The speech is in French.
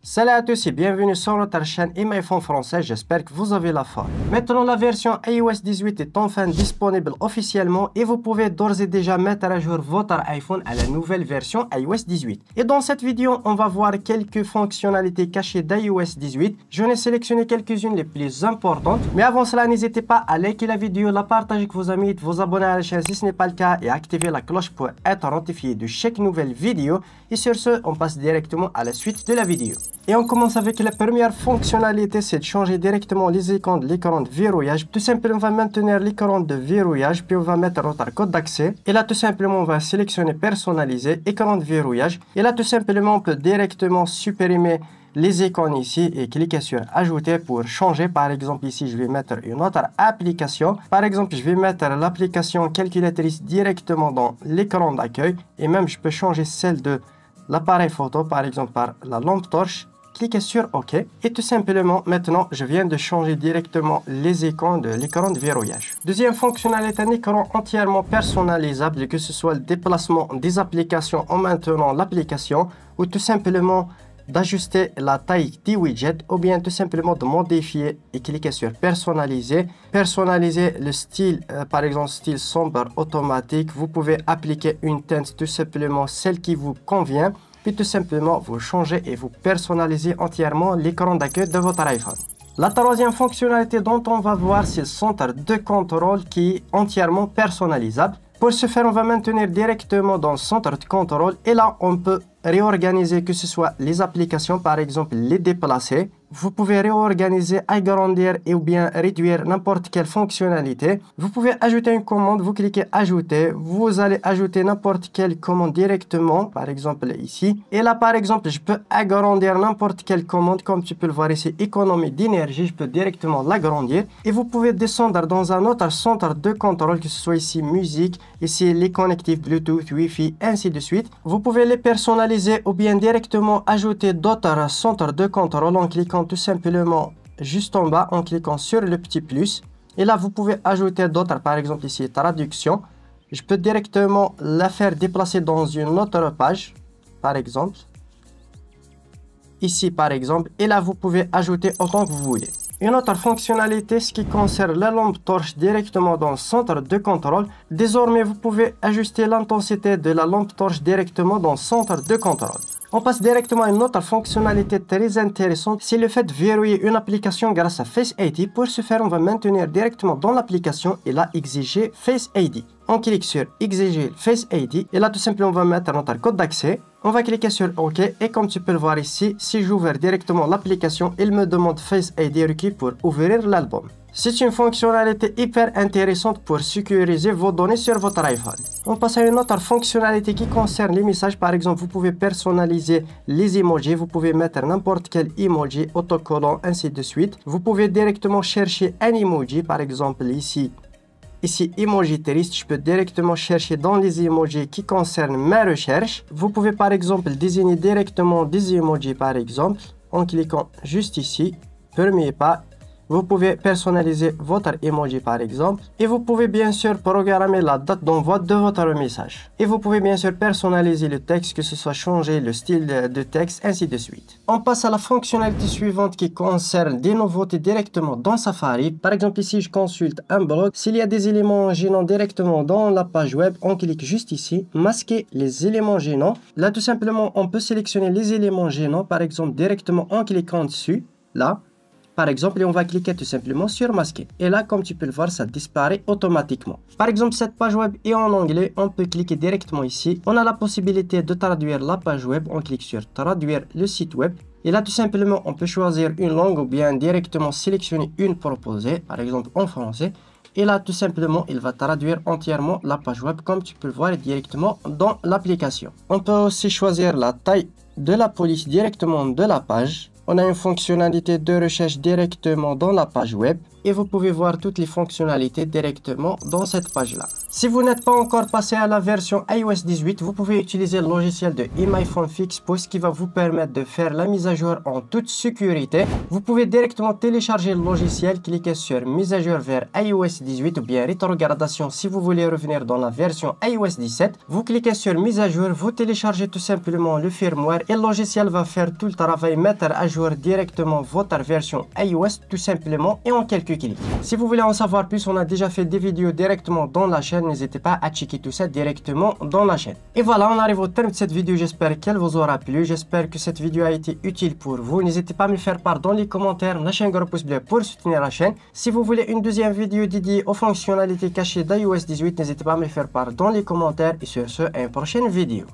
Salut à tous et bienvenue sur notre chaîne iMyPhone français, j'espère que vous avez la forme. Maintenant la version iOS 18 est enfin disponible officiellement et vous pouvez d'ores et déjà mettre à jour votre iPhone à la nouvelle version iOS 18. Et dans cette vidéo, on va voir quelques fonctionnalités cachées d'iOS 18. J'en ai sélectionné quelques-unes les plus importantes. Mais avant cela, n'hésitez pas à liker la vidéo, la partager avec vos amis, de vous abonner à la chaîne si ce n'est pas le cas et activer la cloche pour être notifié de chaque nouvelle vidéo. Et sur ce, on passe directement à la suite de la vidéo. Et on commence avec la première fonctionnalité, c'est de changer directement les icônes de l'écran de verrouillage. Tout simplement, on va maintenir l'écran de verrouillage, puis on va mettre notre code d'accès. Et là, tout simplement, on va sélectionner personnaliser, écran de verrouillage. Et là, tout simplement, on peut directement supprimer les icônes ici et cliquer sur ajouter pour changer. Par exemple, ici, je vais mettre une autre application. Par exemple, je vais mettre l'application calculatrice directement dans l'écran d'accueil. Et même, je peux changer celle de l'appareil photo, par exemple, par la lampe torche. Cliquez sur OK et tout simplement maintenant je viens de changer directement les icônes de l'écran de verrouillage. Deuxième fonctionnalité, un écran entièrement personnalisable, que ce soit le déplacement des applications en maintenant l'application ou tout simplement d'ajuster la taille des widgets ou bien tout simplement de modifier et cliquer sur personnaliser. Personnaliser le style, par exemple style sombre automatique. Vous pouvez appliquer une teinte tout simplement celle qui vous convient. Puis tout simplement vous changez et vous personnalisez entièrement l'écran d'accueil de votre iPhone. La troisième fonctionnalité dont on va voir, c'est le centre de contrôle qui est entièrement personnalisable. Pour ce faire, on va maintenir directement dans le centre de contrôle et là on peut réorganiser que ce soit les applications, par exemple les déplacer. Vous pouvez réorganiser, agrandir et ou bien réduire n'importe quelle fonctionnalité. Vous pouvez ajouter une commande, vous cliquez ajouter, vous allez ajouter n'importe quelle commande directement, par exemple ici. Et là par exemple, je peux agrandir n'importe quelle commande, comme tu peux le voir ici, économie d'énergie, je peux directement l'agrandir. Et vous pouvez descendre dans un autre centre de contrôle, que ce soit ici musique, ici les connectifs Bluetooth, Wi-Fi, ainsi de suite. Vous pouvez les personnaliser ou bien directement ajouter d'autres centres de contrôle en cliquant tout simplement juste en bas, en cliquant sur le petit plus. Et là, vous pouvez ajouter d'autres, par exemple ici, traduction. Je peux directement la faire déplacer dans une autre page, par exemple. Ici, par exemple. Et là, vous pouvez ajouter autant que vous voulez. Une autre fonctionnalité, ce qui concerne la lampe torche directement dans le centre de contrôle. Désormais, vous pouvez ajuster l'intensité de la lampe torche directement dans le centre de contrôle. On passe directement à une autre fonctionnalité très intéressante, c'est le fait de verrouiller une application grâce à Face ID. Pour ce faire, on va maintenir directement dans l'application et là exiger Face ID. On clique sur exiger Face ID et là tout simplement on va mettre notre code d'accès. On va cliquer sur OK et comme tu peux le voir ici, si j'ouvre directement l'application, il me demande Face ID requis pour ouvrir l'album. C'est une fonctionnalité hyper intéressante pour sécuriser vos données sur votre iPhone. On passe à une autre fonctionnalité qui concerne les messages. Par exemple, vous pouvez personnaliser les emojis. Vous pouvez mettre n'importe quel emoji, autocollant, ainsi de suite. Vous pouvez directement chercher un emoji. Par exemple, ici, emoji triste. Je peux directement chercher dans les emojis qui concernent ma recherche. Vous pouvez par exemple désigner directement des emojis par exemple en cliquant juste ici. Premier pas. Vous pouvez personnaliser votre emoji par exemple. Et vous pouvez bien sûr programmer la date d'envoi de votre message. Et vous pouvez bien sûr personnaliser le texte, que ce soit changer le style de texte, ainsi de suite. On passe à la fonctionnalité suivante qui concerne des nouveautés directement dans Safari. Par exemple ici, je consulte un blog. S'il y a des éléments gênants directement dans la page web, on clique juste ici, masquer les éléments gênants. Là tout simplement, on peut sélectionner les éléments gênants, par exemple directement en cliquant dessus, là. Par exemple, et on va cliquer tout simplement sur masquer. Et là, comme tu peux le voir, ça disparaît automatiquement. Par exemple, cette page web est en anglais. On peut cliquer directement ici. On a la possibilité de traduire la page web. On clique sur traduire le site web. Et là, tout simplement, on peut choisir une langue ou bien directement sélectionner une proposée. Par exemple, en français. Et là, tout simplement, il va traduire entièrement la page web comme tu peux le voir directement dans l'application. On peut aussi choisir la taille de la police directement de la page. On a une fonctionnalité de recherche directement dans la page web. et vous pouvez voir toutes les fonctionnalités directement dans cette page-là. Si vous n'êtes pas encore passé à la version iOS 18, vous pouvez utiliser le logiciel de MyPhone Fix Push qui va vous permettre de faire la mise à jour en toute sécurité. Vous pouvez directement télécharger le logiciel, cliquer sur mise à jour vers iOS 18 ou bien rétrogradation si vous voulez revenir dans la version iOS 17. Vous cliquez sur mise à jour, vous téléchargez tout simplement le firmware et le logiciel va faire tout le travail, mettre à jour directement votre version iOS tout simplement et en quelques clics. Si vous voulez en savoir plus, on a déjà fait des vidéos directement dans la chaîne, n'hésitez pas à checker tout ça directement dans la chaîne. Et voilà, on arrive au terme de cette vidéo, j'espère qu'elle vous aura plu, j'espère que cette vidéo a été utile pour vous. N'hésitez pas à me le faire part dans les commentaires, lâchez un gros pouce bleu pour soutenir la chaîne. Si vous voulez une deuxième vidéo dédiée aux fonctionnalités cachées d'iOS 18, n'hésitez pas à me le faire part dans les commentaires et sur ce, à une prochaine vidéo.